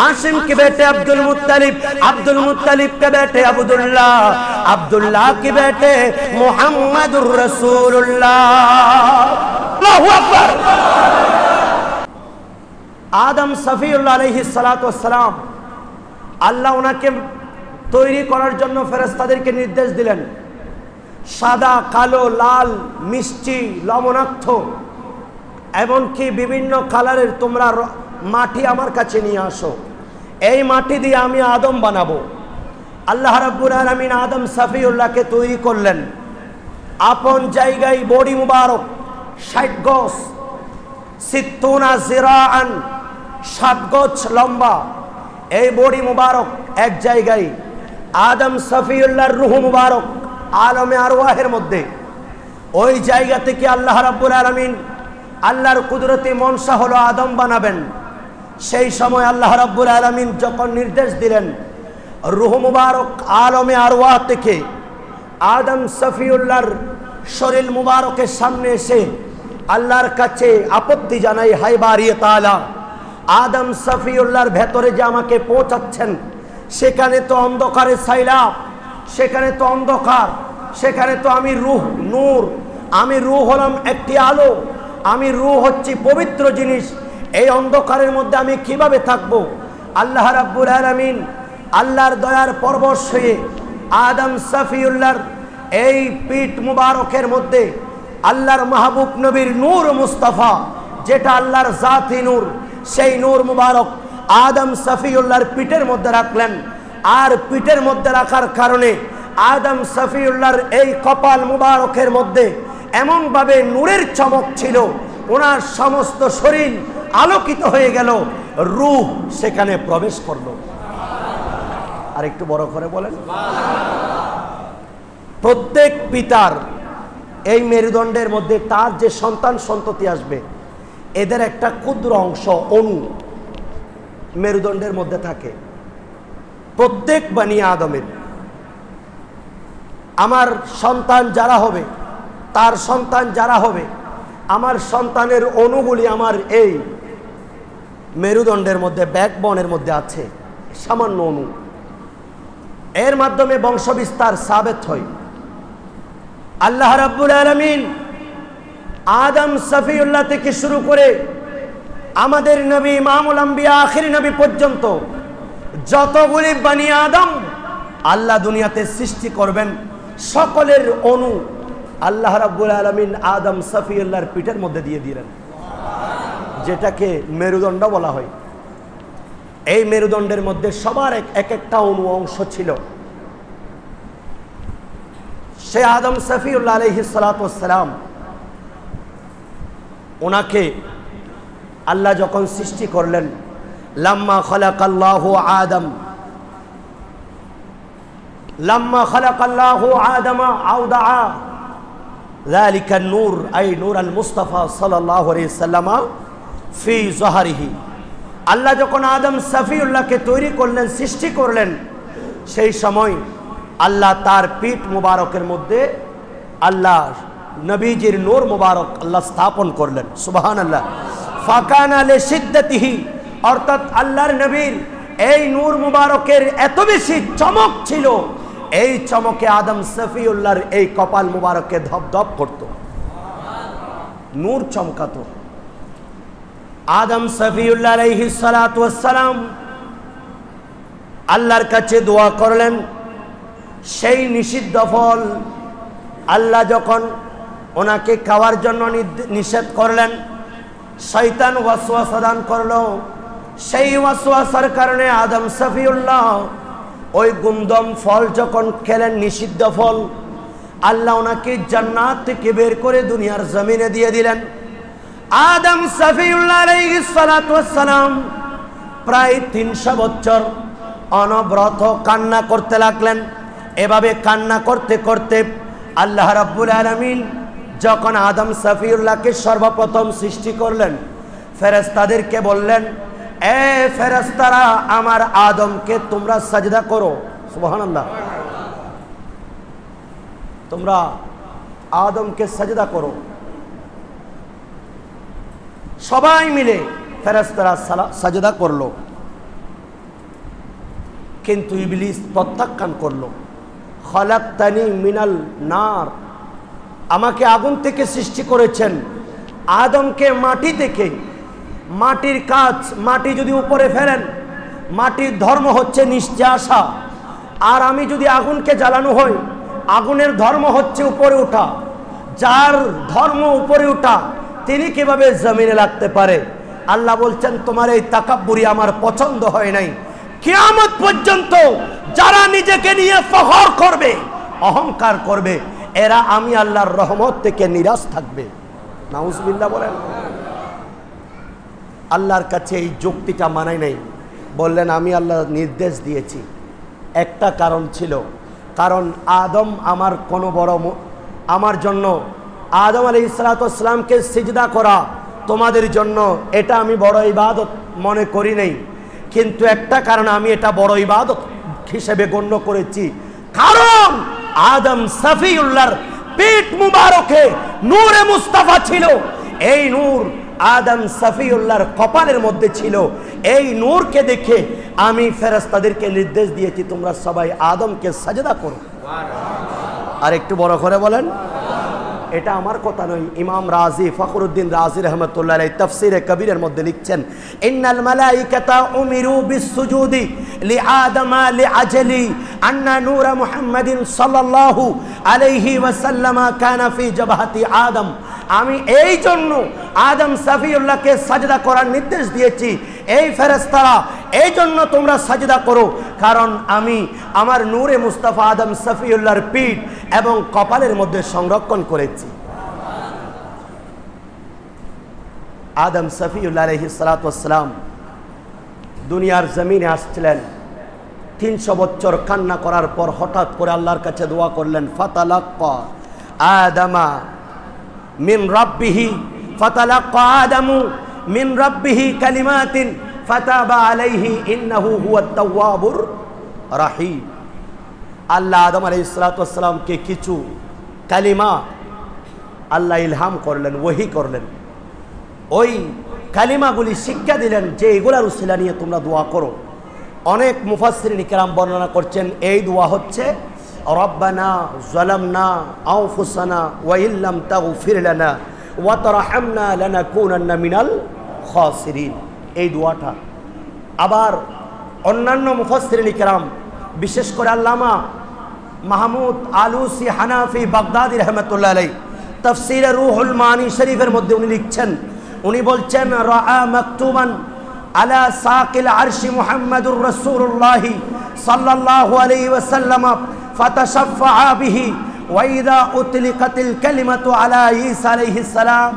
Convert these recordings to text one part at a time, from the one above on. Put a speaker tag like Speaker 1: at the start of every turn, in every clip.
Speaker 1: हाशिम के बेटे अब्दुल मुत्तलिब के बेटे अब्दुल्लाह, अब्दुल्लाह के बेटे मुहम्मदुर रसूलुल्लाह। अल्लाहु अकबर। आदम सफीउल्लाह अलैहिस सलातु वस्सलाम, আল্লাহ ওনাকে তৈরি করার জন্য ফেরেশতাদেরকে নির্দেশ দিলেন, সাদা, কালো, লাল, মিষ্টি, লবণাক্ত, এমনকি বিভিন্ন কালারের তোমরা মাটি আমার কাছে নিয়ে আসো, এই মাটি দিয়ে আমি আদম বানাবো। আল্লাহ রাব্বুল আলামিন আদম সফিউল্লাহকে তৈরি করলেন আপন জায়গায়, বডি মুবারক 60 গজ, 60 জিরাআন, 7 গজ লম্বা, এই বডি মুবারক এক জায়গায়। আদম সফিউল্লাহর রূহ মুবারক আলমে আরওয়াহের মধ্যে, ওই জায়গা থেকে আল্লাহ রাব্বুল আলামিন আল্লাহর কুদরতি মনসা হলো আদম বানাবেন। সেই সময় আল্লাহ রাব্বুল আলামিন যখন নির্দেশ দিলেন, রূহ মুবারক আলমে আরওয়াহ থেকে আদম সফিউল্লাহর শরীর মুবারকের সামনে এসে আল্লাহর কাছে আপত্তি জানাই, হায় বারি তাআলা, আদম সফিউল্লাহর ভেতরে যে আমাকে পৌঁছাচ্ছেন, সেখানে তো অন্ধকারে সাইলাব, সেখানে তো অন্ধকার, সেখানে তো আমি রূহ, নূর, আমি রূহ হলাম একটি আলো, আমি রূহ হচ্ছি পবিত্র জিনিস, এই অন্ধকারের মধ্যে আমি কিভাবে থাকবো? আল্লাহ রাব্বুল আলামিন আল্লাহর দয়ার পরবশ হয়ে আদম সফিউল্লাহর এই পিঠ মুবারকের মধ্যে আল্লাহর মাহবুব নবীর নূর মুস্তাফা, যেটা আল্লাহর জাতি নূর, সেই নূর মুবারক আদম সফিউল্লাহর পিঠের মধ্যে রাখলেন। আর পিঠের মধ্যে রাখার কারণে আদম সফিউল্লাহর এই কপাল মুবারকের মধ্যে এমনভাবে নূরের চমক ছিল, ওনার সমস্ত শরীর আলোকিত হয়ে গেল, রূহ সেখানে প্রবেশ করলো। আর একটু বড় করে বলেন। প্রত্যেক পিতার এই মেরুদণ্ডের মধ্যে তার যে সন্তান সন্ততি আসবে, এদের একটা ক্ষুদ্র অংশ, অণু মেরুদণ্ডের মধ্যে থাকে। প্রত্যেক বনি আদমের, আমার সন্তান যারা হবে, তার সন্তান যারা হবে, আমার সন্তানের অণুগুলি আমার এই মেরুদণ্ডের মধ্যে, ব্যাকবোনের মধ্যে আছে, সামান্য অণু। এর মাধ্যমে বংশবিস্তার সাবেত হয়। আল্লাহ রাব্বুল আলামিন আদম সফিউল্লাহ থেকে শুরু করে আমাদের নবী ইমামুল আম্বিয়া আখির নবী পর্যন্ত যতগুলি বনি আদম আল্লাহ দুনিয়াতে সৃষ্টি করবেন, সকলের অণু আল্লাহ রাব্বুল আলামিন আদম সফিউল্লাহর পিঠের মধ্যে দিয়ে দিলেন, যেটাকে মেরুদণ্ড বলা হয়। এই মেরুদণ্ডের মধ্যে সবার এক একটা অণু অংশ ছিল। সে আদম সফিউল্লাহ আলাইহিস সালাতু ওয়াস সালাম, ওনাকে আল্লাহ যখন সৃষ্টি করলেন, লাম্মা খালাকাল্লাহু আদম, লাম্মা খালাকাল্লাহু আদম আওদাআ যালিকা নূর, আই নূর আল মুস্তাফা সাল্লাল্লাহু আলাইহি ওয়াসাল্লাম ফি যহরিহি। আল্লাহ যখন আদম সফিউল্লাহকে তৈরি করলেন, সৃষ্টি করলেন, সেই সময় আল্লাহ তার পিঠ মুবারকের মধ্যে আল্লাহ নবীজির নূর মুবারক আল্লাহ স্থাপন করলেন। সুবহানাল্লাহ। ফাকানা লিশিদ্দাতিহি, অর্থাৎ আল্লাহর নবীর এই নূর মুবারকের এত বেশি চমক ছিল, এই চমকে আদম সফিউল্লাহর এই কপাল মুবারককে ধপধপ করত, নূর চমকাতো। আদম সফিউল্লাহ আলাইহিস সালাতু ওয়াস সালাম আল্লাহর কাছে দোয়া করলেন। সেই নিষিদ্ধ ফল আল্লাহ যখন ওনাকে খাওয়ার জন্য নিষেধ করলেন, শয়তান ওয়াসওয়াসা দান করলো। সেই ওয়াসওয়াসার কারণে আদম সফিউল্লাহ ওই গুমদম ফল যখন খেলেন, নিষিদ্ধ ফল, আল্লাহ ওনাকে জান্নাত থেকে বের করে দুনিয়ার জমিনে দিয়ে দিলেন। আদম সফিউল্লাহ আলাইহিস সালাতু ওয়াস সালাম প্রায় 300 বছর অনবরত কান্না করতে লাগলেন। এভাবে কান্না করতে করতে আল্লাহ রাব্বুল আলামিন যখন আদম সফিউল্লাহকে সর্বপ্রথম সৃষ্টি করলেন, ফেরেশতাদেরকে বললেন, এ ফেরেশতারা, আমার আদমকে তোমরা সাজদা করো। সুবহানাল্লাহ। তোমরা আদমকে সাজদা করো। সবাই মিলে ফেরেশতারা সাজদা করলো। কিন্তু ইবলিস প্রত্যাখ্যান করলো। খলাকতানি মিনাল নার, আমাকে আগুন থেকে সৃষ্টি করেছেন, আদমকে মাটি থেকে। মাটির কাজ, মাটি যদি উপরে ফেলেন, মাটির ধর্ম হচ্ছে নিচে আসা। আর আমি যদি আগুনকে জ্বালানো হয়, আগুনের ধর্ম হচ্ছে উপরে ওঠা। যার ধর্ম উপরে ওঠা, তিনি কিভাবে জমিনে লাগতে পারে? আল্লাহ বলছেন তোমার এই তাকাব্বুরি আমার পছন্দ হয় নাই। কিয়ামত পর্যন্ত যারা নিজেকে নিয়ে ফখর করবে, অহংকার করবে, এরা আমি আল্লাহর রহমত থেকে নিরাশ থাকবে। নাউজুবিল্লাহ বলেন। আল্লাহর কাছে এই যুক্তিটা মানায় নাই। বললেন আমি আল্লাহ নির্দেশ দিয়েছি। একটা কারণ ছিল, কারণ আদম আমার কোনো বড়, আমার জন্য আদম আলাইহিস সালামকে সিজদা করা তোমাদের জন্য এটা আমি বড় ইবাদত মনে করি নাই। কিন্তু একটা কারণ আমি এটা বড় ইবাদত হিসেবে গণ্য করেছি, কারণ আদম সফিউল্লাহর পেট মুবারকে নূরে মুস্তাফা ছিল। এই নূর আদম সফিউল্লাহর কপালের মধ্যে ছিল। এই নূরকে দেখে আমি ফেরেশতাদেরকে নির্দেশ দিয়েছি তোমরা সবাই আদমকে সাজদা করো। আর একটু বড় করে বলেন। এটা আমার কথা নয়, ইমাম রাজি ফখরুদ্দিন রাজি রহমতুল্লাহ আলাইহি তাফসীরে কবিরের মধ্যে লিখছেন, ইন্নাল মালাইকাতা উমিরু বিসসুজুদি লিআদমা লিআজলি আন্না নূর মুহাম্মাদিন সাল্লাল্লাহু আলাইহি ওয়াসাল্লাম কানা ফি জাবহাতি আদম। আমি এই জন্য আদম সফিউল্লাহকে সাজদা করার নির্দেশ দিয়েছি, এই ফেরেশতারা এই জন্য তোমরা সাজদা করো, কারণ আমি আমার নূরে মুস্তাফা আদম সফিউল্লাহর পিঠ এবং কপালের মধ্যে সংরক্ষণ করেছি। আদম সফিউল্লাহ আলাইহিস সালাতু ওয়াস সালাম দুনিয়ার জমিনে আসছিলেন। 300 বছর কান্না করার পর হঠাৎ করে আল্লাহর কাছে দোয়া করলেন, ফাতালাক্কা আদামা মিন রাব্বিহি, ফাতালাক্কা আদামু মিন রাব্বিহি কালিমাতিন ফাতাবা আলাইহি ইন্নাহু হুয়াত তাওয়াবুর রাহিম। আল্লাহ আদম আলাইহিস সালাতু ওয়াস সালামকে কিছু কালিমা আল্লাহ ইলহাম করলেন, ওহী করলেন। ওই কালিমাগুলি শিক্ষা দিলেন যে এগুলার উসিলা নিয়ে তোমরা দোয়া করো। অনেক মুফাসসিরিন কিরাম বর্ণনা করছেন এই দোয়া হচ্ছে রব্বানা যালামনা আনফুসানা ওয়া ইল্লাম তাগফির লানা ওয়া তারহামনা লানাকুনান্না মিনাল খাসিরিন। এই দোয়াটা আবার অন্যান্য মুফাসসিরিন কিরাম, বিশেষ করে আল্লামা মাহমুদ আলুসি হানাফি বাগদাদি রহমতুল্লাহ আলাইহি তাফসীরে রুহুল মানি শরীফের মধ্যে উনি লিখছেন, উনি বলছেন রাআ মাকতুবান আলা সাকিল আরশি মুহাম্মাদুর রাসূলুল্লাহ সাল্লাল্লাহু আলাইহি ওয়াসাল্লাম ফাতাশাফা বিহি ওয়া ইযা উতলিকাতিল কালিমাতু আলা ঈসা আলাইহিস সালাম।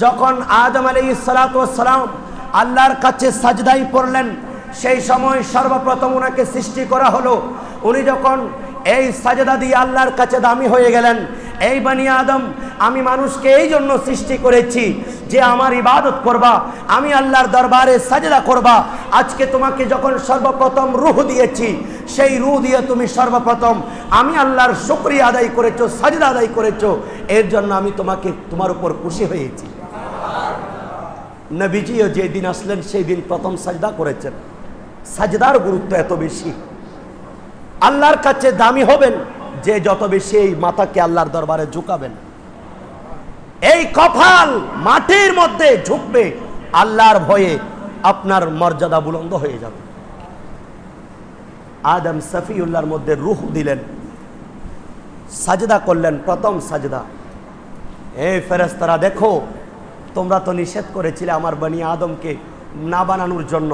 Speaker 1: যখন আদম আলাইহিস সালাতু ওয়াস সালাম আল্লাহর কাছে সাজদায় পড়লেন, সেই সময় সর্বপ্রথম ওনাকে সৃষ্টি করা হলো। উনি যখন এই সাজদা দিয়ে আল্লাহর কাছে দামি হয়ে গেলেন, এই বানি আদম আমি মানুষকে এই জন্য সৃষ্টি করেছি যে আমার ইবাদত করবা, আমি আল্লাহর দরবারে সাজদা করবা। আজকে তোমাকে যখন সর্বপ্রথম রূহ দিয়েছি, সেই রূহ দিয়ে তুমি সর্বপ্রথম আমি আল্লাহর শুকরিয়া আদায় করেছো, সাজদা আদায় করেছো, এর জন্য আমি তোমার উপর খুশি হয়েছি। নবীজিও যে দিন আসলেন সেই দিন প্রথম সাজদা করেছেন। সাজদার গুরুত্ব এত বেশি, আল্লাহর কাছে দামি হবেন যে যত বেশি এই মাথাকে আল্লাহর দরবারে ঝুঁকাবেন। এই কপাল মাটির মধ্যে ঝুঁকবে, আল্লাহর ভয়ে আপনার মর্যাদা বুলন্দ হয়ে যাবে। আদম সফিউল্লাহর মধ্যে রূহ দিলেন, সাজদা করলেন, প্রথম সাজদা। এই ফেরেশতারা দেখো, তোমরা তো নিষেধ করেছিলে আমার বনি আদমকে না বানানোর জন্য,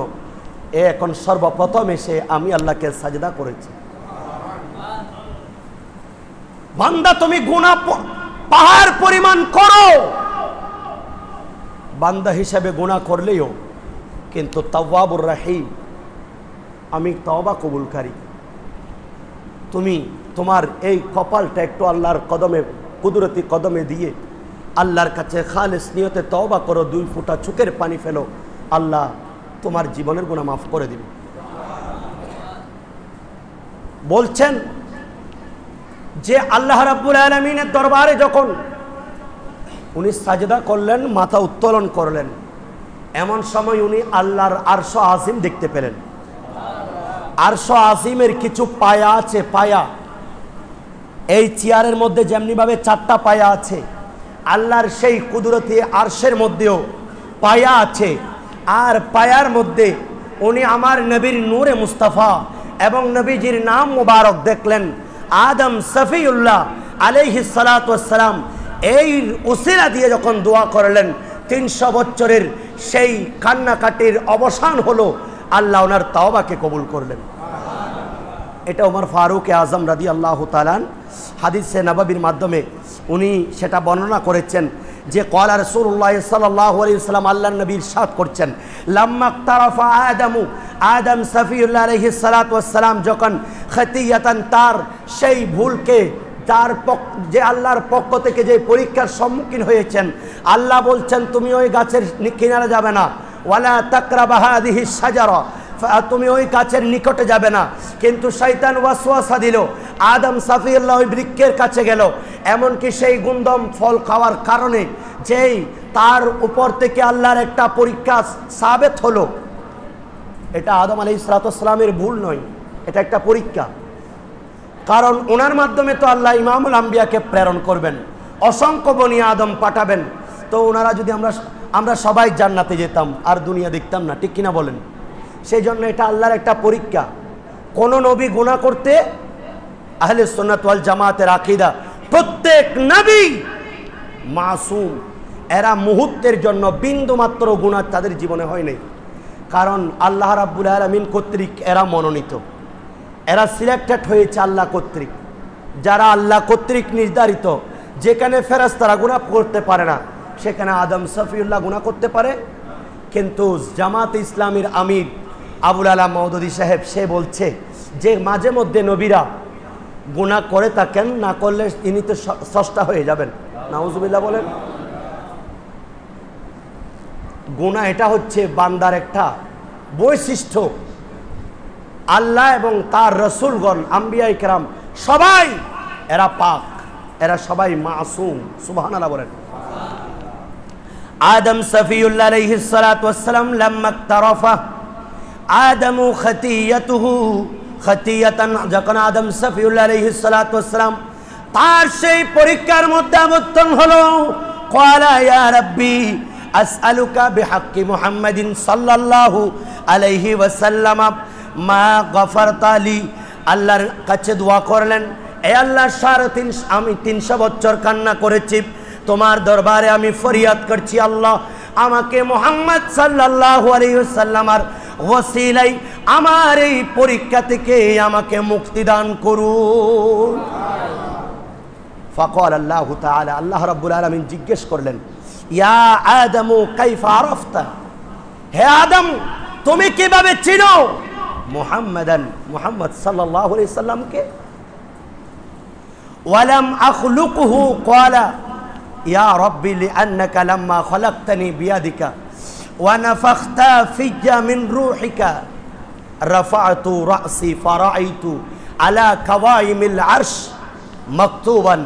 Speaker 1: এখন সর্বপ্রথম এসে আমি আল্লাহকে সাজদা করেছি। বান্দা তুমি গুনাহ পাহাড় পরিমাণ করো, বান্দা হিসেবে গুনাহ করলেও কিন্তু তাওয়াবুর রাহিম, আমি তওবা কবুলকারী। তুমি তোমার এই কপালটা একটু আল্লাহর কদমে, কুদরতি কদমে দিয়ে আল্লাহর কাছে খালেস নিয়তে তওবা করো, 2 ফোঁটা চোখের পানি ফেলো, আল্লাহ তোমার জীবনের গুনাহ মাফ করে দিবে। বলছেন যে আল্লাহ রাব্বুল আলামিনের দরবারে যখন উনি সাজদা করলেন, মাথা উত্তোলন করলেন, এমন সময় উনি আল্লাহর আরশ আজিম দেখতে পেলেন। আরশ আজিমের কিছু পায়া আছে, পায়া। এই চেয়ারের মধ্যে যেমনিভাবে 4টা পায়া আছে, আল্লাহর সেই কুদরতি আরশের মধ্যেও পায়া আছে। আর পায়ার মধ্যে উনি আমার নবীর নূরে মুস্তাফা এবং নবীজির নাম মুবারক দেখলেন, আদম সফিউল্লাহ আলাইহিস সালাতু ওয়াস সালাম। এই উসিলা দিয়ে যখন দোয়া করলেন, 300 বছরের সেই কান্নাকাটির অবসান হলো, আল্লাহ ওনার তাওবাকে কবুল করলেন। এটা ওমর ফারুক আজম রাদিয়াল্লাহু তাআলা হাদিসে নববীর মাধ্যমে উনি সেটা বর্ণনা করেছেন যে ক্বালা রাসূলুল্লাহ সাল্লাল্লাহু আলাইহি ওয়াসাল্লাম, আল্লাহর নবী ইরশাদ করছেন, লাম্মা তারাফা আদম সফিউল্লাহ আলাইহিস সালাতু ওয়াস সালাম যখন খতিয়াতান তার সেই ভুলকে তার যে আল্লাহর পক্ষ থেকে যে পরীক্ষার সম্মুখীন হয়েছেন, আল্লাহ বলছেন তুমি ওই গাছের কিনারে যাবে না, ওয়ালা তাকরাবা হাযিহিস শাজারা, তুমি ওই গাছের নিকটে যাবে না। কিন্তু শয়তান ওয়াসওয়াসা দিল, আদম সফিউল্লাহ ওই বৃক্ষের কাছে গেল। এমনকি সেই গুন্দম ফল খাওয়ার কারণে যেই তার উপর থেকে আল্লাহর একটা পরীক্ষা সাবেত হলো, এটা আদম আলাইহিস সালামের ভুল নয়, এটা একটা পরীক্ষা। কারণ ওনার মাধ্যমে তো আল্লাহ ইমামুল আম্বিয়াকে প্রেরণ করবেন, অসংখ্য বনি আদম পাঠাবেন। তো ওনারা যদি আমরা সবাই জান্নাতে যেতাম আর দুনিয়া দেখতাম না, ঠিক কিনা বলেন? সেই জন্য এটা আল্লাহর একটা পরীক্ষা। কোন নবী গুনাহ করতে, আহলে সুন্নাত ওয়াল জামাতের আকীদা, প্রত্যেক নবী মাসুম। এরা মুহূর্তের জন্য বিন্দু মাত্র গুনাহ তাদের জীবনে হয় নাই। কারণ আল্লাহ রাব্বুল আলামিন কর্তৃক এরা মনোনীত, এরা সিলেক্টেড হয়েছে আল্লাহ কর্তৃক। যারা আল্লাহ কর্তৃক নির্ধারিত, যেখানে ফেরেশতারা গুনাহ করতে পারে না, সেখানে আদম সফিউল্লাহ গুনাহ করতে পারে। কিন্তু জামাত ইসলামীর আমির আবুল আলা মওদুদী সাহেব সে বলছে যে মাঝে মধ্যে নবীরা গুনাহ করে থাকেন, না করলে ইনি তো স্রষ্টা হয়ে যাবেন। নাউজুবিল্লাহ বলেন। গুনাহ এটা হচ্ছে বান্দার একটা বৈশিষ্ট্য। আল্লাহ এবং তার রসুলগণ, আম্বিয়া ইকরাম সবাই এরা পাক, এরা সবাই মাসুম। সুবহানাল্লাহ বলেন। আদম সফিউল্লাহ আলাইহিস সালাতু ওয়াস সালাম লাম্মা তারাফা আদমু খতিয়াতুহু খতিয়াতান, যখন আদম সফিউল্লাহ আলাইহিস সালাতু ওয়াস সালাম তার সেই পরীক্ষার মধ্যে অবতীর্ণ হলো, ক্বালা ইয়া রাব্বি আসআলুকা বিহাক্কি মুহাম্মাদিন সাল্লাল্লাহু আলাইহি ওয়াসাল্লাম মা গফারতা লি। আল্লাহর কাছে দোয়া করলেন, এ আল্লাহ, আমি 300 বছর কান্না করেছি তোমার দরবারে, আমি ফরিয়াদ করছি, আল্লাহ আমাকে মুহাম্মদ সাল্লাল্লাহু আলাইহি ওয়াসাল্লামের ওসিলাই আমার এই পরীক্ষা থেকে আমাকে মুক্তি দান করুন। ফাকাল আল্লাহু তাআলা, আল্লাহ রাব্বুল আলামিন জিজ্ঞেস করলেন, ইয়া আদমু কাইফা আরাফতা, হে আদম তুমি কিভাবে চিনো মুহাম্মদ সাল্লাল্লাহু আলাইহি সাল্লামকে? ওয়ালাম আখলুকুহু ক্বালা ইয়া রাব্বি লিআন্নাকা লাম্মা খলাকতানি বিয়াদিকা ওয়া নাফাখতা ফিয়া মিন রূহিকা রাফা'তু রা'সি ফারাআইতু আলা কাওয়াইমিল আরশ মাকতুবান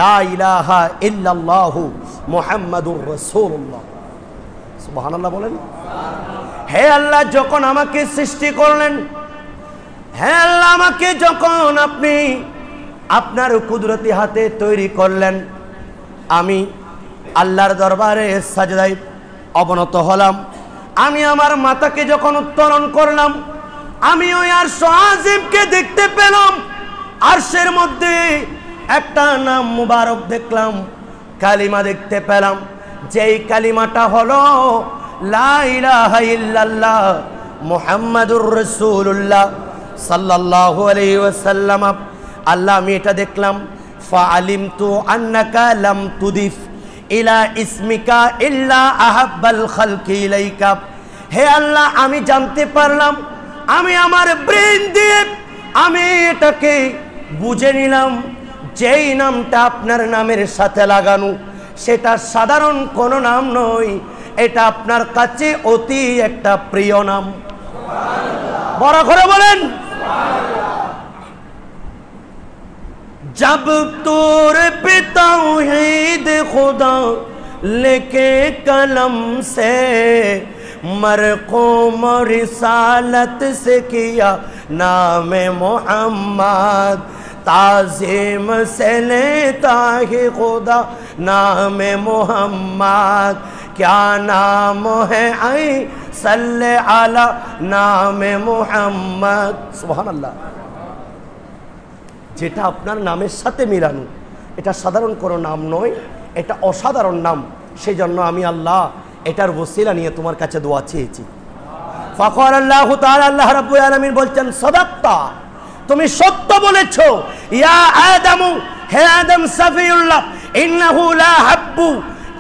Speaker 1: লা ইলাহা ইল্লাল্লাহু মুহাম্মাদুর রাসূলুল্লাহ। সুবহানাল্লাহ বলেন। হে আল্লাহ, যখন আমাকে সৃষ্টি করলেন, হে আল্লাহ আমাকে যখন আপনি আপনার কুদরতি হাতে তৈরি করলেন, আমি আল্লাহর দরবারে সাজদায় অবনত হলাম। আমি আমার মাথাকে যখন উত্তোলন করলাম, আমি ওই আরশ আজিমকে দেখতে পেলাম। আরশের মধ্যে একটা নাম মুবারক দেখলাম, কালিমা দেখতে পেলাম, যেই কালিমাটা হলো লা ইলাহা ইল্লাল্লাহ মুহাম্মাদুর রাসূলুল্লাহ সাল্লাল্লাহু আলাইহি ওয়াসাল্লাম। আল্লাহ আমি এটা দেখলাম, ফাআলিমতু আন্নাকা লাম তুদিফ ইলা ইসমিকা ইল্লা আহাব্বাল খালকি ইলাইকা। হে আল্লাহ, আমি জানতে পারলাম, আমি আমার ব্রেন দিয়ে আমি এটাকে বুঝে নিলাম, যেই নামটা আপনার নামের সাথে লাগানো সেটা সাধারণ কোনো নাম নয়, এটা আপনার কাছে অতি একটা প্রিয় নাম। বড় করে বলেন। जब तूर पे तौहीद खुदा लेके कलम से मरक़ूम रिसालत से किया नामे मोहम्मद ताज़ीम से लेता है खुदा नामे मोहम्मद क्या नाम है आई सल्ले अला नामे मोहम्मद सुबहानाल्लाह। যেটা আপনার নামের সাথে মিলানো, এটা সাধারণ কোনো নাম নয়, এটা অসাধারণ নাম। সেই জন্য আমি আল্লাহ এটার ওসিলা নিয়ে তোমার কাছে দোয়া চেয়েছি। ফাকার আল্লাহু তাআলা, আল্লাহ রাব্বুল আলামিন বলছেন সাদাক্তা, তুমি সত্য বলেছো। ইয়া আদমু, হে আদম সাফিউল্লাহ, ইন্নাহু লা হাব্বু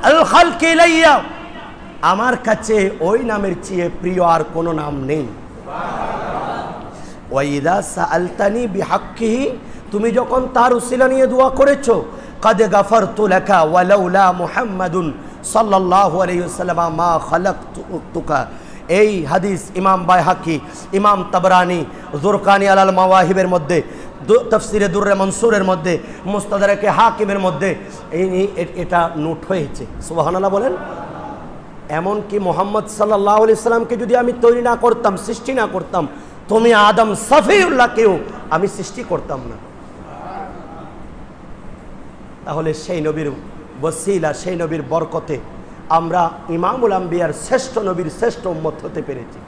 Speaker 1: আল খালকি ইলাইয়া, আমার কাছে ওই নামের চেয়ে প্রিয় আর কোনো নাম নেই। ওয়া ইযা সাআলতানি বিহাক্কিহি, তুমি যখন তার উসিলা নিয়ে দোয়া করেছো, কাদ গাফারতু লাকা ওয়ালাউলা মুহাম্মাদুন সাল্লাল্লাহু আলাইহি ওয়াসাল্লাম মা খালাকতুকা। এই হাদিস ইমাম বাইহাকি, ইমাম তাবরানি জুরকানি আলাল মাওয়াহিবের মধ্যে, তাফসিরে দুররে মনসুরের মধ্যে, মুস্তাদরাকে হাকিমের মধ্যে এটা নোট হয়েছে। সুবহানাল্লাহ বলেন। এমনকি মুহাম্মদ সাল্লাল্লাহু আলাইহি সাল্লামকে যদি আমি তৈরি না করতাম, সৃষ্টি না করতাম, তুমি আদম সাফিউল্লাহকেও আমি সৃষ্টি করতাম না। তাহলে সেই নবীর ওসিলা, সেই নবীর বরকতে আমরা ইমামুল আম্বিয়ার শ্রেষ্ঠ নবীর শ্রেষ্ঠ উম্মত হতে পেরেছি।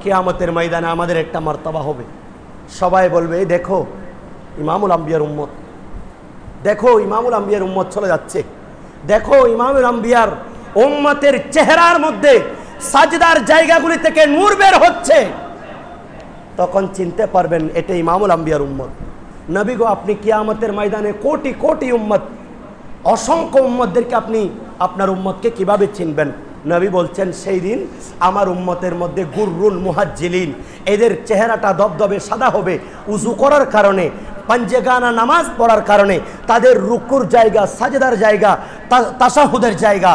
Speaker 1: কিয়ামতের ময়দানে আমাদের একটা মর্তবা হবে, সবাই বলবে দেখো ইমামুল আম্বিয়ার উম্মত, দেখো ইমামুল আম্বিয়ার উম্মত চলে যাচ্ছে, দেখো ইমামুল আম্বিয়ার উম্মতের চেহারার মধ্যে সাজদার জায়গাগুলি থেকে নূর বের হচ্ছে। তখন চিনতে পারবেন এটা ইমামুল আম্বিয়ার উম্মত। নবী গো, আপনি কিয়ামতের ময়দানে কোটি কোটি উম্মত, অসংখ্য উম্মতদেরকে আপনি আপনার উম্মতকে কিভাবে চিনবেন? নবী বলছেন সেই দিন আমার উম্মতের মধ্যে গুররুন মুহাজ্জিলিন, এদের চেহারাটা দবদবে সাদা হবে উযু করার কারণে, পাঞ্জেগানা নামাজ পড়ার কারণে, তাদের রুকুর জায়গা, সাজদার জায়গা, তাশাহুদের জায়গা,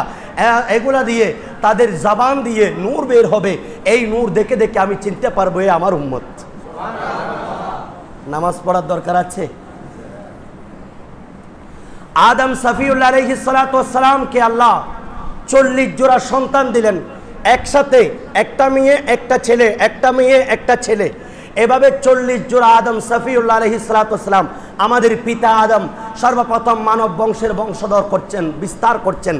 Speaker 1: এগুলা দিয়ে তাদের জবান দিয়ে নূর বের হবে। এই নূর দেখে দেখে আমি চিনতে পারবো এ আমার উম্মত। নামাজ পড়ার দরকার আছে। আদম সাফিউল্লাহ আলাইহিস সালাতু ওয়াস সালামকে আল্লাহ 40 জোড়া সন্তান দিলেন, একসাথে একটা মেয়ে একটা ছেলে, একটা মেয়ে একটা ছেলে, এভাবে 40 জোড়া আদম সাফিউল্লাহ আলাইহিস সালাতু ওয়াস সালাম আমাদের পিতা আদম সর্বপ্রথম মানব বংশের বংশধর করছেন, বিস্তার করছেন।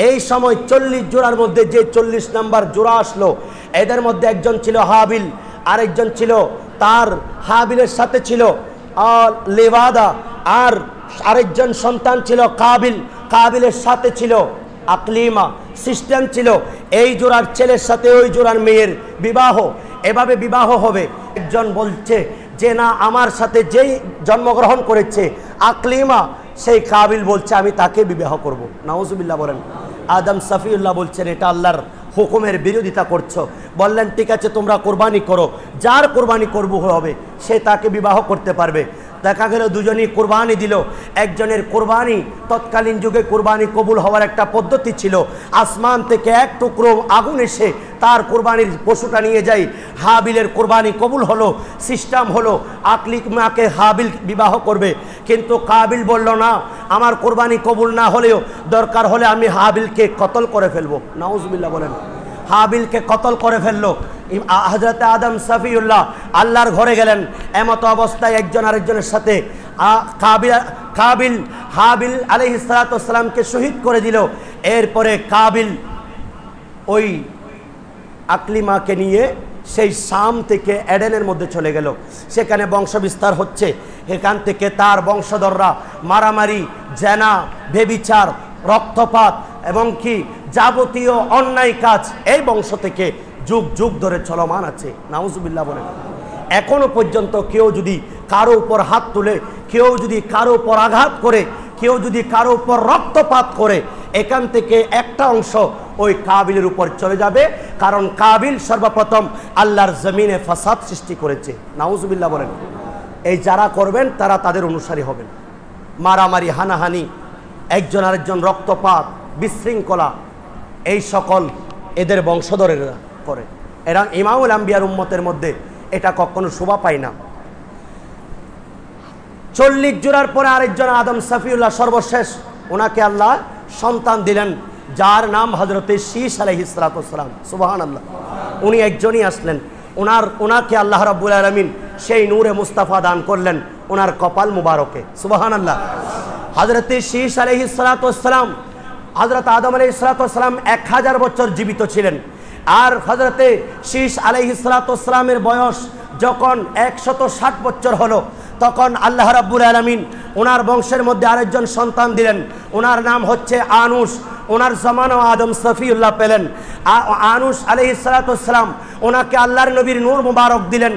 Speaker 1: এই সময় 40 জোড়ার মধ্যে যে 40 নম্বর জোড়া আসলো, এদের মধ্যে একজন ছিল হাবিল, আরেকজন ছিল তার হাবিলের সাথে ছিল লেওয়াদা, আর আরেকজন সন্তান ছিল কাবিল, কাবিলের সাথে ছিল আকলিমা। সিস্টেম ছিল এই জোড়ার ছেলের সাথে ওই জোড়ার মেয়ের বিবাহ, এভাবে বিবাহ হবে। একজন বলছে যে না, আমার সাথে যেই জন্মগ্রহণ করেছে আকলিমা, সেই কাবিল বলছে আমি তাকে বিবাহ করব। নাউজুবিল্লাহ বলেন। আদম সাফিউল্লাহ বলছেন এটা আল্লাহর হুকুমের বিরোধিতা করছো। বললেন ঠিক আছে, তোমরা কোরবানি করো, যার কোরবানি করব হবে সে তাকে বিবাহ করতে পারবে। দেখা গেল দুজনই কোরবানি দিল। একজনের কোরবানি, তৎকালীন যুগে কোরবানি কবুল হওয়ার একটা পদ্ধতি ছিল, আসমান থেকে এক টুকরো আগুন এসে তার কোরবানির পশুটা নিয়ে যায়। হাবিলের কোরবানি কবুল হলো, সিস্টেম হলো আকলিমাকে হাবিল বিবাহ করবে, কিন্তু কাবিল বলল না, আমার কোরবানি কবুল না হলেও দরকার হলে আমি হাবিলকে কতল করে ফেলবো। নাউজুবিল্লাহ বলেন। হাবিলকে কতল করে ফেললো। হযরত আদম সাফিউল্লাহ আল্লাহর ঘরে গেলেন, এমত অবস্থায় একজন আরেকজনের সাথে কাবিল হাবিল আলাইহিস সালাতু ওয়াস সালামকে শহীদ করে দিল। এরপরে কাবিল ওই আকলিমাকে নিয়ে সেই শাম থেকে এডেনের মধ্যে চলে গেল, সেখানে বংশ বিস্তার হচ্ছে। এখান থেকে তার বংশধররা মারামারি, জেনা, বেবিচার, রক্তপাত এবং কি যাবতীয় অন্যায় কাজ এই বংশ থেকে যুগ যুগ ধরে চলমান আছে। নাউজুবিল্লাহ বলেন। এখনো পর্যন্ত কেউ যদি কারো উপর হাত তুলে, কেউ যদি কারো উপর আঘাত করে, কেউ যদি কারো উপর রক্তপাত করে, এখান থেকে একটা অংশ ওই কাবিলের উপর চলে যাবে, কারণ কাবিল সর্বপ্রথম আল্লাহর জমিনে ফাসাদ সৃষ্টি করেছে। নাউজুবিল্লাহ বলেন। এই যারা করবেন তারা তাদের অনুসারী হবেন। মারামারি, হানাহানি, একজন আরেকজন রক্তপাত, বিশৃঙ্খলা, এই সকল এদের বংশধরেরা করে। এরা ইমামুল আম্বিয়ার উম্মতের মধ্যে এটা কখনো শোভা পায় না। 40 জোড়ার পরে আরেকজন আদম সাফিউল্লাহ সর্বশেষ, ওনাকে আল্লাহ সন্তান দিলেন, যার নাম হযরতে শীস আলাইহিস সালাতু ওয়াস সালাম। সুবহানাল্লাহ। উনি একজনই আসলেন। ওনাকে আল্লাহ রাব্বুল আলামিন সেই নূরে মুস্তাফা দান করলেন ওনার কপাল মুবারকে। সুবহানাল্লাহ। হযরত শীশ আলাইহিস সালাতু ওয়াস সালাম, হযরত আদম আলাইহিস সালাতু ওয়াস সালাম 1000 বছর জীবিত ছিলেন। আর হযরত শীশ আলাইহিস সালাতু ওয়াস সালামের বয়স যখন 160 বছর হলো, তখন আল্লাহ রাব্বুল আলামিন ওনার বংশের মধ্যে আরেকজন সন্তান দিলেন। ওনার নাম হচ্ছে আনুস। ওনার জমানাও আদম সফিউল্লাহ পেলেন। আনুস আলাইহিস সালাতু ওয়াস সালাম ওনাকে আল্লাহর নবীর নূর মুবারক দিলেন।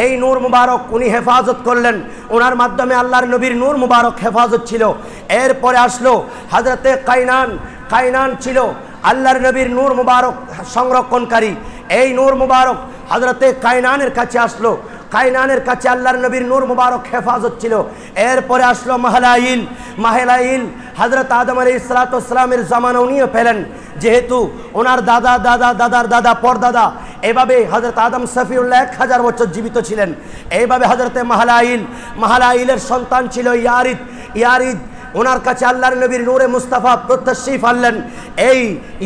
Speaker 1: এই নূর মুবারক উনি হেফাজত করলেন, ওনার মাধ্যমে আল্লাহর নবীর নূর মুবারক হেফাজত ছিল। এরপরে আসলো হযরতে কাইনান। কাইনান ছিল আল্লাহর নবীর নূর মুবারক সংরক্ষণকারী। এই নূর মুবারক হযরতে কাইনানের কাছে আসলো। কাইনানের কাছে আল্লাহর নবীর নূর মুবারক হেফাজত ছিল। এরপরে আসলো মাহলাইল। মাহলাইল হযরত আদম আলাইহিস সালাতু ওয়াস সালামের জামানা উনিও পেলেন, যেহেতু ওনার দাদা দাদা দাদার দাদা পরদাদা, এভাবে হযরত আদম সফিউল্লাহ 1000 বছর জীবিত ছিলেন। এইভাবে হযরতে মাহলাইল, মাহলাইলের সন্তান ছিল ইয়ারিদ। ইয়ারিদ ওনার কাছে আল্লাহর নবীর নূরে মুস্তাফা প্রত্যাশীফ আনলেন। এই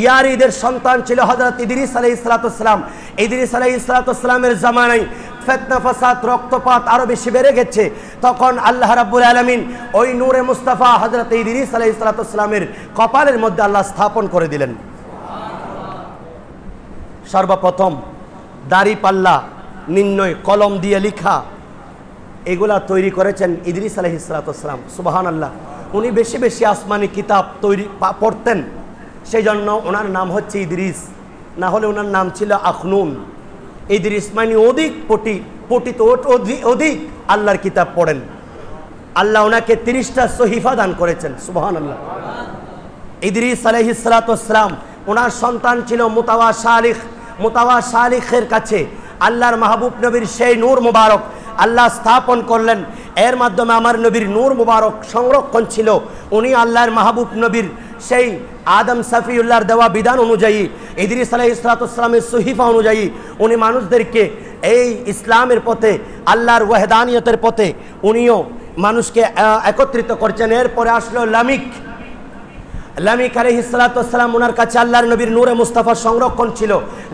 Speaker 1: ইয়ারিদের সন্তান ছিল হযরত ইদ্রিস আলাইহিস সালাতু ওয়াস সালাম। ইদ্রিস আলাইহিস সালাতু ওয়াস সালামের জামানায় ফিতনা ফাসাদ রক্তপাত আরো বেশি বেড়ে গেছে। তখন আল্লাহ রাব্বুল আলামিন ওই নূরে মুস্তাফা হযরত ইদ্রিস আলাইহিস সালাতু ওয়াস সালামের কপালের মধ্যে আল্লাহ স্থাপন করে দিলেন। সর্বপ্রথম দাড়ি পাল্লা নির্ণয় কলম দিয়ে লেখা এগুলা তৈরি করেছেন ইদ্রিস আলাইহিস সালাতু ওয়াস সালাম। সুবহানাল্লাহ। উনি বেশি বেশি আসমানি কিতাব পড়তেন, সেই জন্য ওনার নাম হচ্ছে ইদ্রিস। না হলে ওনার নাম ছিল আখনুন। ইদ্রিস মানে অধিক পঠিত, অধিক আল্লাহর কিতাব পড়েন। আল্লাহ ওনাকে 30টা সহিফা দান করেছেন। সুবহানাল্লাহ। ইদ্রিস আলাইহিস সালাতু ওয়াস সালাম ওনার সন্তান ছিল মুতাওয়াশালিখ। মুতাওয়াশালিখের কাছে আল্লাহর মাহবুব নবীর সেই নূর মুবারক আল্লাহ স্থাপন করলেন। এর মাধ্যমে আমার নবীর নূর মুবারক সংরক্ষণ ছিল। উনি আল্লাহর মাহবুব নবীর সেই আদম সফিউল্লাহর দেওয়া বিধান অনুযায়ী, ইদ্রিস আলাইহিস সালাতু ওয়াস সালামের সহিফা অনুযায়ী উনি মানুষদেরকে এই ইসলামের পথে, আল্লাহর ওয়াহদানিয়তের পথে উনিও মানুষকে একত্রিত করছেন। এরপরে আসলো লামিক। লামিক আলাইহিস সালাতু ওয়াস সালাম ওনার কাছে আল্লাহর নবীর নূরে মুস্তাফা সংরক্ষণ ছিল।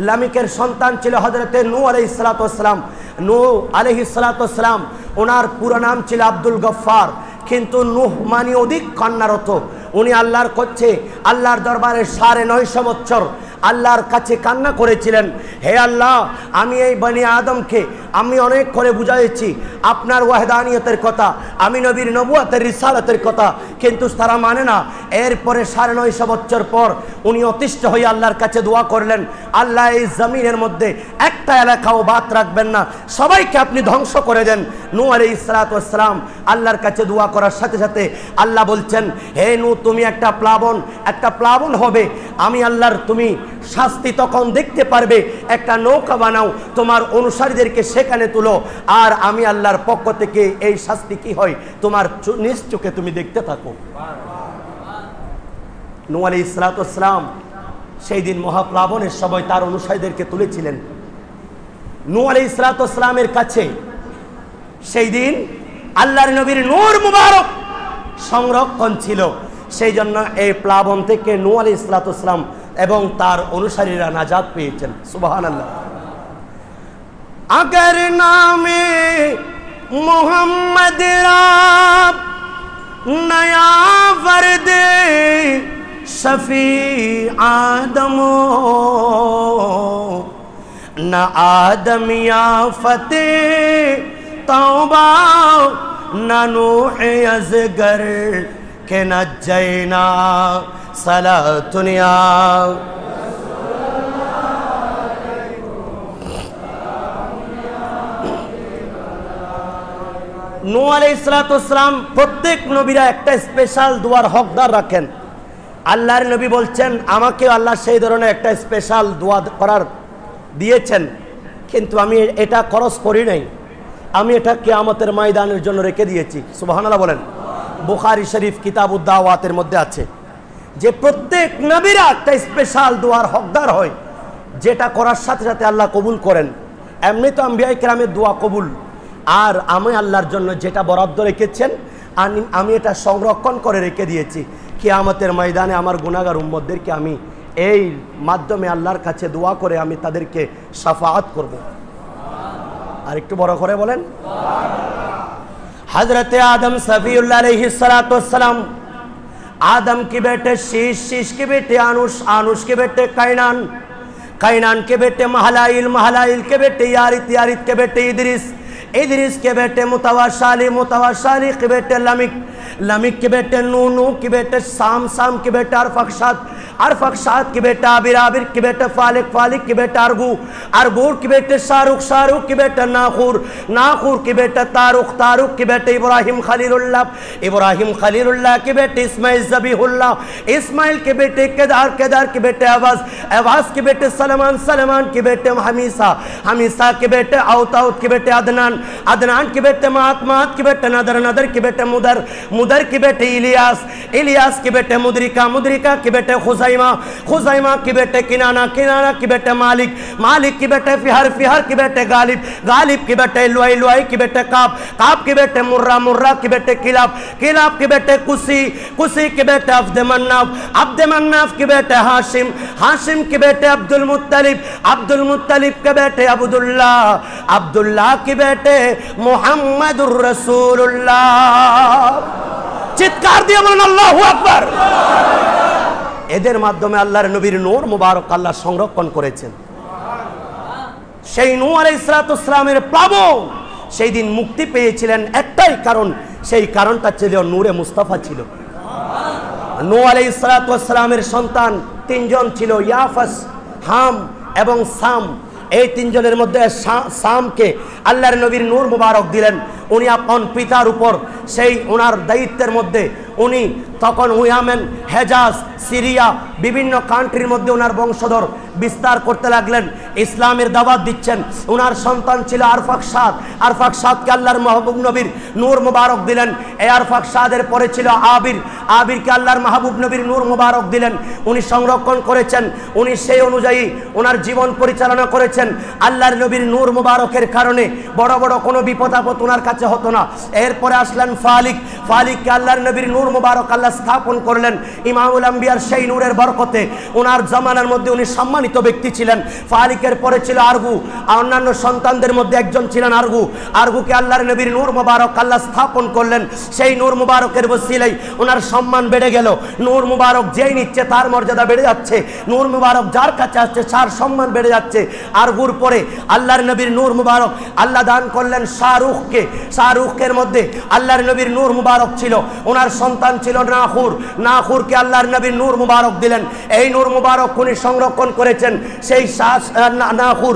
Speaker 1: লামিকের সন্তান ছিল হযরতে নূহ আলাইহিস সালাতু ওয়াস সালাম। নূহ আলাইহিস সালাতু ওয়াস সালাম ওনার পুরো নাম ছিল আব্দুল গফফার, কিন্তু নূহ মানে অধিক কান্নারত। উনি আল্লাহর কাছে, আল্লাহর দরবারে 950 বছর আল্লাহর কাছে কান্না করেছিলেন, হে আল্লাহ, আমি এই বনি আদমকে আমি অনেক করে বুঝাইছি আপনার ওয়াহদানিয়তের কথা, আমি নবীর নবুয়তের রিসালাতের কথা, কিন্তু তারা মানে না। এরপরে 950 বছর পর উনি অতিষ্ঠ হয়ে আল্লাহর কাছে দোয়া করলেন, আল্লাহ এই জমিনের মধ্যে একটা এলাকাও বাদ রাখবেন না, সবাইকে আপনি ধ্বংস করে দেন। নূহ আলাইহিস সালাতু ওয়াস সালাম আল্লাহর কাছে দোয়া করার সাথে সাথে আল্লাহ বলছেন, হে নূহ, তুমি একটা প্লাবন হবে, আমি আল্লাহর তুমি শাস্তি তখন দেখতে পারবে, একটা নৌকা বানাও, তোমার অনুসারীদেরকে সেখানে তুলো, আর আমি আল্লাহর পক্ষ থেকে এই শাস্তি কি হয় তোমার নিজ চোখে তুমি দেখতে থাকো। নূহ আলাইহিস সালাতু ওয়াস সালাম সেই দিন মহাপ্লাবনের সময় তার অনুসারীদেরকে তুলেছিলেন। নূহ আলাইহিস সালাতু ওয়াস সালামের কাছে সেই দিন আল্লাহর নবীর নূর মুবারক সংরক্ষণ ছিল, সেই জন্য এই প্লাবন থেকে নূহ আলাইহিস সালাতু ওয়াস সালাম এবং তার অনুসারীরা নাজাত পেয়েছেন। সুবহানাল্লাহ। अगर नामे मोहम्मद आप नया वर्द शफी आदमो न आदमिया फते तौबा न नूह अज़गर के नज्जैना सलातुनिया। নূহ আলাইহিস সালাতু ওয়াস সালাম প্রত্যেক নবীরা একটা স্পেশাল দোয়ার হকদার রাখেন। আল্লাহর নবী বলছেন, আমাকে আল্লাহ সেই ধরনের একটা স্পেশাল দোয়া করার দিয়েছেন, কিন্তু আমি এটা খরচ করি নাই, আমি এটা কিয়ামতের ময়দানের জন্য রেখে দিয়েছি। সুবহানাল্লাহ বলেন। বুখারী শরীফ কিতাবুদ দাওয়াতের মধ্যে আছে যে প্রত্যেক নবীরা একটা স্পেশাল দোয়ার হকদার হয়, যেটা করার সাথে সাথে আল্লাহ কবুল করেন। এমনি তো আম্বিয়া কিরামের দোয়া কবুল, আর আমি আল্লাহর জন্য যেটা বরাদ্দ রেখেছেন আমি এটা সংরক্ষণ করে রেখে দিয়েছি, কিয়ামতের ময়দানে আমার গুনাহগার উম্মতদেরকে আমি এই মাধ্যমে আল্লাহর কাছে দোয়া করে আমি তাদেরকে শাফাআত করব। আর একটু বড় করে বলেন। हजरत आदम सफीउल्लाह अलैहिस्सलाम, आदम के बेटे शीश, शीश के बेटे आनुश, आनुश के बेटे कैनान, कैनान के बेटे महलाइल, महलाइल के बेटे यारित, यारित के बेटे इदरीस, इदरीस के बेटे मुतवाशाली, मुतवाशाली के बेटे लमिक, लमिक के बेटे नू, नू के बेटे साम, साम के बेटे अरफक्षात, अरफक्षात के बेटा आबिर, आबिर के बेटे फालिक, फालिक के बेटा अरगू, अरगूर के बेटे शाहरुख, शाहरुख के बेटे नाखूर, नाखूर के बेटे तारुख, तारुख के बेटे इब्राहिम खलीलुल्लाह, इब्राहिम खलीलुल्लाह के बेटे इस्माइल ज़बीहुल्लाह, इस्माइल के बेटे केदार, केदार के बेटे अवाज, अवाज के बेटे सलमान, सलमान के बेटे हमीसा, हमीसा के बेटे औत, औत के बेटे अदनान, अदनान के बेटे मात, मात के बेटे नदर, नदर के बेटे मुदर, मुदर के बेटे इलियास, इलियास के बेटे मुदरिका, मुदरिका के बेटे खुज़ैमा, खुज़ैमा के बेटे किनाना, किनाना के बेटे मालिक, मालिक के बेटे फिहर, फिहर के बेटे गालिब, गालिब के बेटे लुआई, लुआई के बेटे काब, काब के बेटे मुर्रा, मुर्रा के बेटे किलाब, किलाब के बेटे कुसी, कुसी के बेटे अब्द मन्नाफ, अब्द मन्नाफ के बेटे हाशिम, हाशिम के बेटे अब्दुल मुत्तलिब, अब्दुल मुत्तलिब के बेटे अब्दुल्लाह, अब्दुल्लाह के बेटे मुहम्मदुर रसूलुल्लाह। চিৎকার দিয়ে বলেন আল্লাহু আকবার। এদের মাধ্যমে আল্লাহর নবীর নূর মুবারক আল্লাহ সংরক্ষণ করেছেন। সেই নূহ আলাইহিস সালামের প্লাবন সেই দিন মুক্তি পেয়েছিলেন একটাই কারণ, সেই কারণটা ছিল নূরে মুস্তাফা ছিল। নূহ আলাইহিস সালামের সন্তান তিনজন ছিল, ইয়াফাস, হাম এবং সাম। এই তিনজনের মধ্যে সামকে আল্লাহর নবীর নূর মুবারক দিলেন। উনি আপন পিতার উপর সেই ওনার দায়িত্বের মধ্যে উনি তখন ইয়ামেন, হেজাজ, সিরিয়া বিভিন্ন কান্ট্রির মধ্যে ওনার বংশধর বিস্তার করতে লাগলেন, ইসলামের দাওয়াত দিচ্ছেন। ওনার সন্তান ছিল আরফাকসাদ, আরফাকসাদকে আল্লাহর মাহবুব নবীর নূর মুবারক দিলেন। এই আরফাকসাদের পরে ছিল আবির, আবিরকে আল্লাহর মাহবুব নবীর নূর মুবারক দিলেন। উনি সংরক্ষণ করেছেন, উনি সেই অনুযায়ী ওনার জীবন পরিচালনা করেছেন। আল্লাহর নবীর নূর মুবারকের কারণে বড় বড় কোনো বিপদ আপদ ওনার কাছে হতো না। এরপরে আসলেন ফালিক, ফালিককে আল্লাহর নবীর নূর মুবারক আল্লাহ স্থাপন করলেন। ইমামুল আম্বিয়ার সেই নূরের বরকতে ওনার জামানার মধ্যে উনি সম্মানিত ব্যক্তি ছিলেন। ফালিকের পরে ছিল আরগু, অন্যান্য সন্তানদের মধ্যে একজন ছিলেন আরগু। আরগুকে আল্লাহর নবীর নূর মুবারক আল্লাহ স্থাপন করলেন। সেই নূর মুবারকের ওসিলাই ওনার সম্মান বেড়ে গেল। নূর মুবারক যেই নিচ্ছে তার মর্যাদা বেড়ে যাচ্ছে, নূর মুবারক যার কাছে আসছে তার সম্মান বেড়ে যাচ্ছে। আরগুর পরে আল্লাহর নবীর নূর মুবারক আল্লাহ দান করলেন শাহরুখকে। শাহরুখের মধ্যে আল্লাহর নবীর নূর মুবারক ছিল। ওনার সন্তান ছিল নাখুর, নাখুরকে আল্লাহর নবীর নূর মুবারক দিলেন। এই নূর মুবারক উনি সংরক্ষণ করেছেন। সেই নাখুর,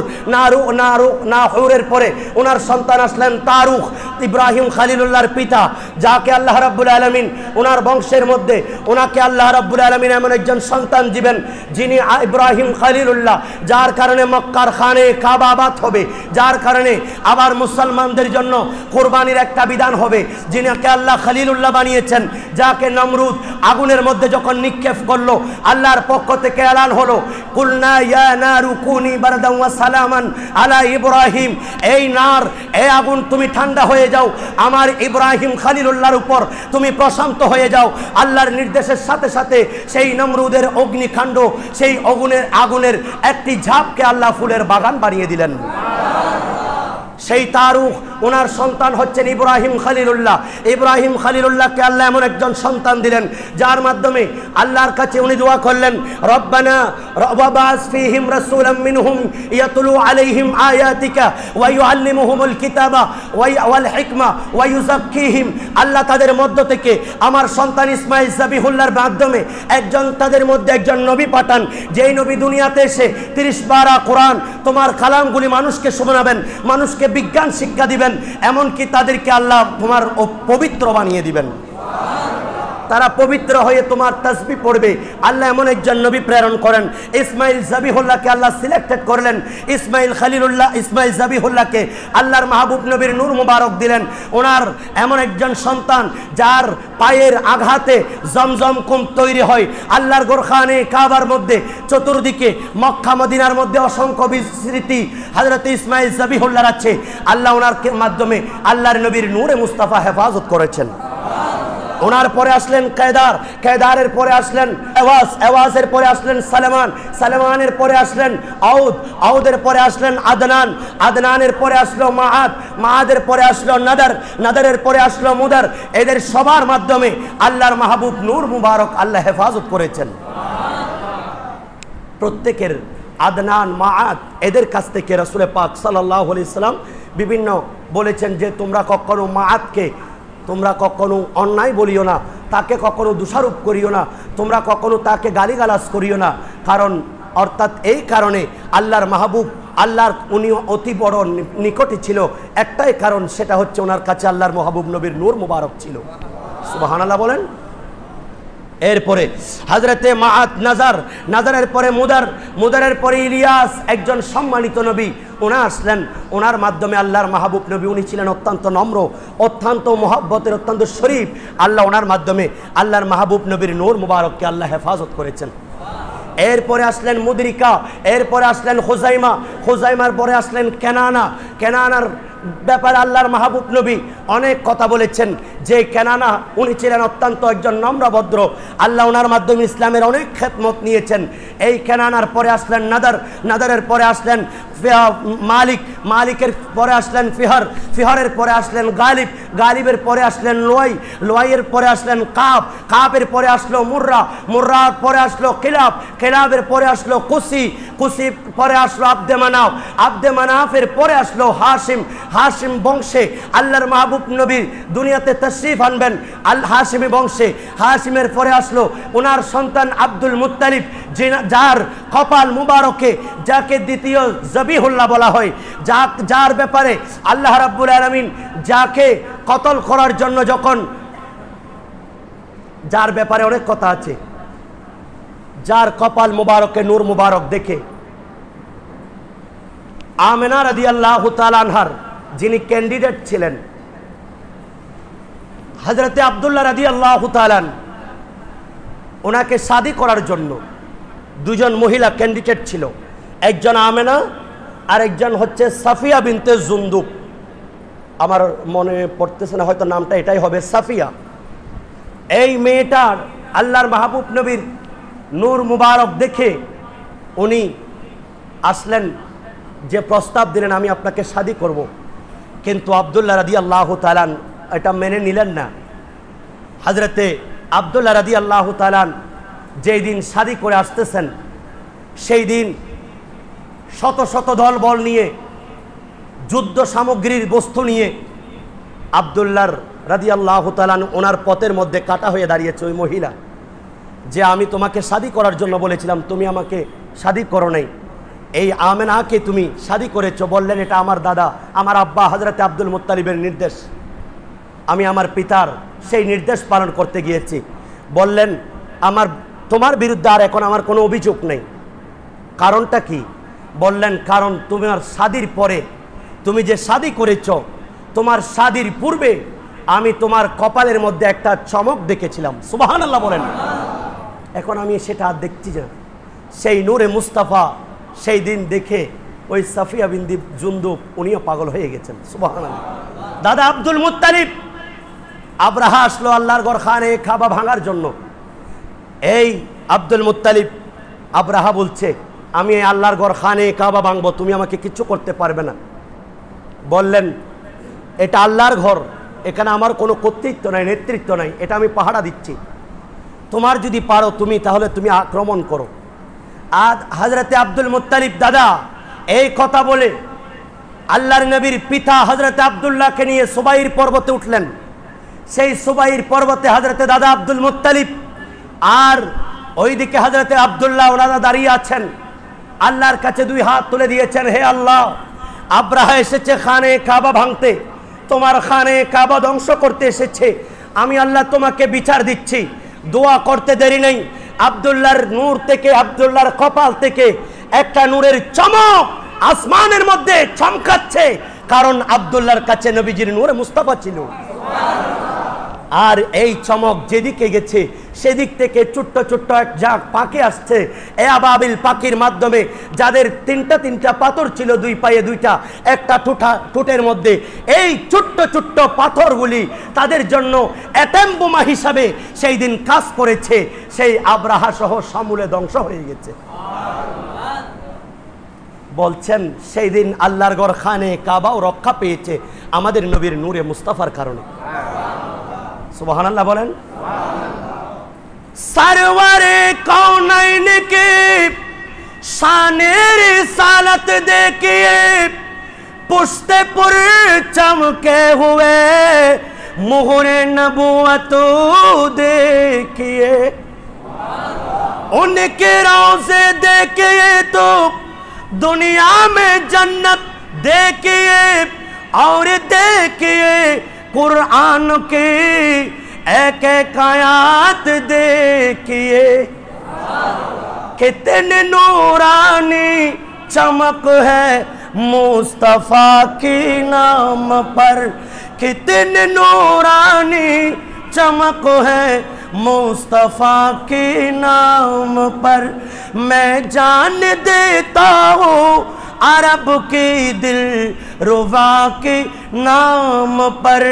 Speaker 1: নাহুরের পরে ওনার সন্তান আসলেন তারুখ, ইব্রাহিম খলিলুল্লাহর পিতা, যাকে আল্লাহ রাব্বুল আলামিন ওনার বংশের মধ্যে ওনাকে আল্লাহ রাব্বুল আলামিন এমন একজন সন্তান দিবেন যিনি ইব্রাহিম খলিলুল্লাহ, যার কারণে মক্কার খানে কাবা আবাদ হবে, যার কারণে আবার মুসলমানদের জন্য কোরবানির একটা বিধান হবে, যিনাকে আল্লাহ খলিলুল্লাহ বানিয়েছেন, যাকে নমরুদ আগুনের মধ্যে যখন নিক্ষেপ করলো আল্লাহর পক্ষ থেকে এলান হলো কুলনা ইয়া নারু কুনি বারদান ওয়া সালামান আলা ইব্রাহিম, এই নার, এই আগুন তুমি ঠান্ডা হয়ে যাও, আমার ইব্রাহিম খলিলুল্লাহর উপর তুমি প্রশান্ত হয়ে যাও। আল্লাহর নির্দেশের সাথে সাথে সেই নমরুদের অগ্নিকাণ্ড, সেই আগুনের একটি ঝাপকে আল্লাহ ফুলের বাগান বানিয়ে দিলেন। সেই তারুখ ওনার সন্তান হচ্ছেন ইব্রাহিম খলিলুল্লাহ। ইব্রাহিম খলিলুল্লাহকে আল্লাহ এমন একজন সন্তান দিলেন যার মাধ্যমে আল্লাহর কাছে উনি দোয়া করলেন, রব্বানা ওয়াবাস ফীহিম রাসূলাম মিনহুম ইয়াতলু আলাইহিম আয়াতিকা ওয়া ইউআল্লিমুহুমুল কিতাবা ওয়াল হিকমা ওয়া ইউযাক্কিহিম। আল্লাহ তাদের মধ্য থেকে আমার সন্তান ইসমাইল যাবিহুল্লাহর মাধ্যমে একজন, তাদের মধ্যে একজন নবী পাঠান, যেই নবী দুনিয়াতে এসে 30 পারা কোরআন তোমার কালামগুলি মানুষকে শোনাবেন, মানুষকে বিজ্ঞান শিক্ষা দিবেন, এমনকি তাদেরকে আল্লাহ তোমার পবিত্র বানিয়ে দিবেন, তারা পবিত্র হয়ে তোমার তাসবিহ পড়বে। আল্লাহ এমন একজন নবী প্রেরণ করেন। ইসমাইল যাবিহুল্লাহকে আল্লাহ সিলেক্টেড করলেন। ইসমাইল খলিলুল্লাহ, ইসমাইল যাবিহুল্লাহকে আল্লাহর মাহবুব নবীর নূর মুবারক দিলেন। ওনার এমন একজন সন্তান যার পায়ের আঘাতে জমজম কুম তৈরি হয়। আল্লাহর গোরখানে কাবার মধ্যে চতুর্দিকে মক্কা মদিনার মধ্যে অসংখ্য বিস্মৃতি হযরত ইসমাইল যাবিহুল্লাহর আছে। আল্লাহ ওনার মাধ্যমে আল্লাহর নবীর নূরে মুস্তাফা হেফাজত করেছেন। ওনার পরে আসলেন কেদার, কেদারের পরে আসলেন এওয়াজ, এওয়াজের পরে আসলেন সালেমান, সালেমানের পরে আসলেন আউদ, আউদের পরে আসলেন আদনান, আদনানের পরে আসলো মাআদ, মাআদের পরে আসলো নাদার, নাদারের পরে আসলো মুদার। এদের সবার মাধ্যমে আল্লাহর মাহবুব নূর মুবারক আল্লাহ হেফাজত করেছেন। প্রত্যেকের আদনান, মাআদ এদের কাছ থেকে রাসূল পাক সাল্লাল্লাহু আলাইহি সাল্লাম বিভিন্ন বলেছেন যে তোমরা কখনো মাআদকে তোমরা কখনো অন্যায় বলিও না, তাকে কখনো দোষারোপ করিও না, তোমরা কখনো তাকে গালিগালাজ করিও না। কারণ অর্থাৎ এই কারণে আল্লাহর মাহবুব আল্লাহর উনি অতি বড় নিকটে ছিল, একটাই কারণ, সেটা হচ্ছে ওনার কাছে আল্লাহর মাহবুব নবীর নূর মুবারক ছিল। সুবহানাল্লাহ বলেন। এরপরে হযরতে মাআদ নাজার, নাজারের পরে মুদার, মুদারের পরে ইলিয়াস, একজন সম্মানিত নবী ওনা আসলেন। ওনার মাধ্যমে আল্লাহর মাহবুব নবী, উনি ছিলেন অত্যন্ত নম্র, অত্যন্ত মহব্বতের, অত্যন্ত শরীফ। আল্লাহ ওনার মাধ্যমে আল্লাহর মাহবুব নবীর নূর মুবারককে আল্লাহ হেফাজত করেছেন। এরপরে আসলেন মুদরিকা, এরপরে আসলেন খুজাইমা, খুজাইমার পরে আসলেন কেনানা। কেনানার ব্যাপারে আল্লাহর মাহবুব নবী অনেক কথা বলেছেন যে কেনানা উনি ছিলেন অত্যন্ত একজন নম্রভদ্র। আল্লাহ ওনার মাধ্যমে ইসলামের অনেক খেদমত নিয়েছেন। এই কেনানার পরে আসলেন নাদার, নাদারের পরে আসলেন মালিক, মালিকের পরে আসলেন ফিহর, ফিহরের পরে আসলেন গালিব, গালিবের পরে আসলেন লোয়াই, লোয়াইয়ের পরে আসলেন কাব, কাবের পরে আসলো মুর্রা, মুর্রার পরে আসলো কিলাব, কিলাবের পরে আসলো কুসি, কুসি পরে আসলো আব্দে মানাফ, আব্দে মানাফের পরে আসলো হাশিম, হাশিম বংশে আল্লাহর মাহবুব নবী দুনিয়াতে তশরিফ আনবেন আল হাশিমি বংশে। হাশিমের পরে আসলো ওনার সন্তান আব্দুল মুত্তালিব, যার কপাল মুবারকে, যাকে দ্বিতীয় জবিহুল্লাহ বলা হয়, যার ব্যাপারে আল্লাহ রাব্বুল আলামিন যাকে কতল করার জন্য যখন, যার ব্যাপারে অনেক কথা আছে, যার কপাল মুবারকে নূর মুবারক দেখে আমেনা রাদিয়াল্লাহু তাআলা আনহার যিনি ক্যান্ডিডেট ছিলেন, হযরতে আব্দুল্লাহ রাদিয়াল্লাহু তাআলা ওনাকে শাদী করার জন্য দুজন মহিলা ক্যান্ডিডেট ছিল, একজন আমেনা আর একজন হচ্ছে সাফিয়া বিনতে জুনদুব। আমার মনে পড়তেছে না, হয়তো নামটা এটাই হবে, সাফিয়া। এই মেয়েটার আল্লাহর মাহবুব নবীর নূর মুবারক দেখে উনি আসলেন, যে প্রস্তাব দিলেন আমি আপনাকে শাদী করব। কিন্তু আব্দুল্লাহ রাদিয়াল্লাহু তাআলা এটা মেনে নিলেন না। হযরতে আব্দুল্লাহ রাদিয়াল্লাহু তাআলা যেই দিন শাদী করে আসতেছেন, সেই দিন শত শত দল বল নিয়ে, যুদ্ধ সামগ্রীর বস্তু নিয়ে আব্দুল্লাহ রাদিয়াল্লাহু তাআলা ওনার পথের মধ্যে কাটা হয়ে দাঁড়িয়েছে ওই মহিলা, যে আমি তোমাকে শাদী করার জন্য বলেছিলাম, তুমি আমাকে শাদী করো নাই, এই আমেনাকে তুমি শাদী করেছো। বললেন এটা আমার দাদা, আমার আব্বা হযরতে আব্দুল মুত্তালিবের নির্দেশ, আমি আমার পিতার সেই নির্দেশ পালন করতে গিয়েছি। বললেন তোমার বিরুদ্ধে আর এখন আমার কোনো অভিযোগ নেই। কারণটা কি? বললেন কারণ তোমার শাদীর পরে, তুমি যে শাদী করেছো, তোমার শাদীর পূর্বে আমি তোমার কপালের মধ্যে একটা চমক দেখেছিলাম। সুবহানাল্লাহ বলেন। এখন আমি সেটা আর দেখছি না। সেই নূরে মুস্তাফা সেই দিন দেখে ওই সাফিয়া বিনতে জুনদুব উনিও পাগল হয়ে গেছেন। সুবহানাল্লাহ। দাদা আব্দুল মুত্তালিব, আব্রাহা আসলো আল্লাহর ঘর খানে কাবা ভাঙার জন্য। এই আব্দুল মুত্তালিব, আব্রাহা বলছে আমি আল্লাহর ঘর খানে কাবা ভাঙবো, তুমি আমাকে কিছু করতে পারবে না। বললেন এটা আল্লাহর ঘর, এখানে আমার কোনো কর্তৃত্ব নাই, নেতৃত্ব নাই, এটা আমি পাহারা দিচ্ছি, তোমার যদি পারো তুমি তাহলে তুমি আক্রমণ করো। আর হযরতে আব্দুল মুত্তালিব দাদা এই কথা বলে আল্লাহর নবীর পিতা হযরতে আব্দুল্লাহকে নিয়ে সুবাইর পর্বতে উঠলেন। সেই সুবাইর পর্বতে হযরতে দাদা আব্দুল মুত্তালিব আর ওইদিকে হযরতে আব্দুল্লাহ ওনারা দাঁড়িয়ে আছেন, আল্লাহর কাছে দুই হাত তুলে দিয়েছেন, হে আল্লাহ, আব্রাহা এসেছে খানে কাবা ভাঙতে, তোমার খানে কাবা ধ্বংস করতে এসেছে, আমি আল্লাহ তোমাকে বিচার দিচ্ছি। দোয়া করতে দেরি নেই, আব্দুল্লাহর নূর থেকে, আব্দুল্লাহর কপাল থেকে একটা নূরের চমক আসমানের মধ্যে চমকাচ্ছে, কারণ আব্দুল্লাহর কাছে নবীজির নূরে মুস্তাফা ছিল। আর এই চমক যেদিকে গেছে সেদিক থেকে ছোট্ট ছোট্ট এক ঝাঁক পাখি আসছে, এ আবাবিল পাখির মাধ্যমে, যাদের তিনটা তিনটা পাথর ছিল, দুই পায়ে দুইটা, একটা ঠোঁটের মধ্যে, এই ছোট্ট ছোট্ট পাথরগুলি তাদের জন্য অ্যাটম বোমা হিসাবে সেই দিন কাজ করেছে। সেই আব্রাহা সহ সমূলে ধ্বংস হয়ে গেছে। বলছেন সেই দিন আল্লাহর ঘর খানে কাবাও রক্ষা পেয়েছে আমাদের নবীর নূরে মুস্তাফার কারণে। সুবহানাল্লাহ বলেন। सरवरे कौनैन के शाने रिसालत देखिए, पुश्ते पुर चमके हुए मोहरे नबूवत देखिए, उनके रोज़े देखिए तो दुनिया में जन्नत देखिए, और देखिए कुरान की एक एक आयत देखिए, कितने नूरानी चमक है मुस्तफा की नाम पर, कितने नूरानी चमक है मुस्तफा के नाम पर। मैं जान देता हूँ अरब की दिल रुबा के नाम पर।